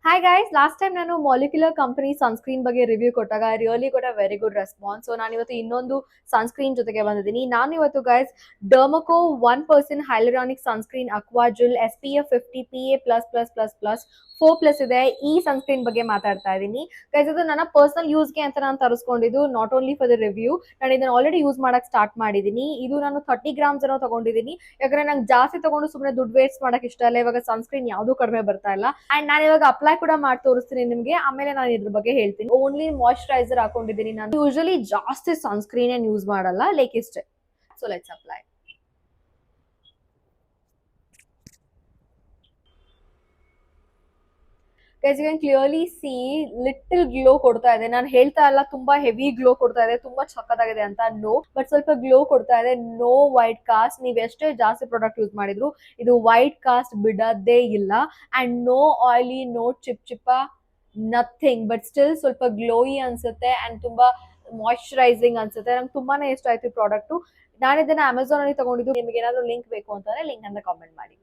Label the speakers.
Speaker 1: Hi guys, last time ನಾನು molecular company sunscreen ಬಗ್ಗೆ review ಕೊಟ್ಟಾಗ I really got a very good response. So ನಾನು ಇವತ್ತು ಇನ್ನೊಂದು ಸನ್ಸ್ಕ್ರೀನ್ ಜೊತೆಗೆ ಬಂದಿದ್ದೀನಿ. ನಾನು ಇವತ್ತು guys Dermaco 1% hyaluronic sunscreen aqua gel SPF 50 PA+++++ 4+ ಇದೆ. ಈ ಸನ್ಸ್ಕ್ರೀನ್ ಬಗ್ಗೆ ಮಾತಾಡ್ತಾ ಇದ್ದೀನಿ ಗೈಸ್. ಇದು ನನ್ನ ಪರ್ಸನಲ್ ಯೂಸ್ಗೆ ಅಂತ ನಾನು ತರಿಸ್ಕೊಂಡಿದ್ದು, not only for the review. ನಾನು ಇದನ್ನ ಆಲ್ರೆಡಿ ಯೂಸ್ ಮಾಡಕ್ ಸ್ಟಾರ್ಟ್ ಮಾಡಿದ್ದೀನಿ. ಇದು ನಾನು 30 ಗ್ರಾಮ್ಸ್ ಏನೋ ತಗೊಂಡಿದ್ದೀನಿ, ಯಾಕಂದ್ರೆ ನಂಗೆ ಜಾಸ್ತಿ ತಗೊಂಡು ಸುಮ್ಮನೆ ದುಡ್ಡು ವೇಸ್ಟ್ ಮಾಡಕ್ ಇಷ್ಟ ಇಲ್ಲ. ಇವಾಗ ಸನ್ಸ್ಕ್ರೀನ್ ಯಾವ್ದು ಕಡಿಮೆ ಬರ್ತಾ ಇಲ್ಲ. ಅಂಡ್ ನಾನು ಇವಾಗ ಅಪ್ಲೈ ಕೂಡ ಮಾಡಿ ತೋರಿಸ್ತೀನಿ ನಿಮ್ಗೆ, ಆಮೇಲೆ ನಾನು ಇದ್ರ ಬಗ್ಗೆ ಹೇಳ್ತೀನಿ. ಓನ್ಲಿ ಮಾಯಿಶ್ಚರೈಸರ್ ಹಾಕೊಂಡಿದ್ದೀನಿ. ನಾನು ಯೂಶಲಿ ಜಾಸ್ತಿ ಸನ್ಸ್ಕ್ರೀನ್ ಏನ್ ಯೂಸ್ ಮಾಡಲ್ಲ, ಲೈಕ್ ಇಷ್ಟೇ. So let's apply. Guys you can clearly see little glow ಕೊಡ್ತಾ ಇದೆ. ನಾನು ಹೇಳ್ತಾ ಇಲ್ಲ ತುಂಬಾ ಹೆವಿ ಗ್ಲೋ ಕೊಡ್ತಾ ಇದೆ, ತುಂಬಾ ಸಖತ್ತಾಗಿದೆ ಅಂತ. ನೋ, ಬಟ್ ಸ್ವಲ್ಪ ಗ್ಲೋ ಕೊಡ್ತಾ ಇದೆ. No white cast. ನೀವ್ ಎಷ್ಟೇ ಜಾಸ್ತಿ ಪ್ರಾಡಕ್ಟ್ ಯೂಸ್ ಮಾಡಿದ್ರು ಇದು ವೈಟ್ ಕಾಸ್ಟ್ ಬಿಡೋದೇ ಇಲ್ಲ. ಅಂಡ್ ನೋ ಆಯಿಲಿ, ನೋ ಚಿಪ್ ಚಿಪ್ಪ, ನಥಿಂಗ್. ಬಟ್ ಸ್ಟಿಲ್ ಸ್ವಲ್ಪ ಗ್ಲೋಯಿ ಅನ್ಸುತ್ತೆ ಅಂಡ್ ತುಂಬಾ ಮಾಯಿಶ್ಚರೈಸಿಂಗ್ ಅನ್ಸುತ್ತೆ. ನಂಗೆ ತುಂಬಾನೇ ಇಷ್ಟ ಆಯ್ತು ಈ ಪ್ರಾಡಕ್ಟ್. ನಾನು ಇದನ್ನ ಅಮೆಝಾನ್ ಅಲ್ಲಿ ತಗೊಂಡಿದ್ದು. ನಿಮ್ಗೆ ಏನಾದ್ರು ಲಿಂಕ್ ಬೇಕು ಅಂತಂದ್ರೆ ಲಿಂಕ್ ಅಂತ ಕಾಮೆಂಟ್ ಮಾಡಿ.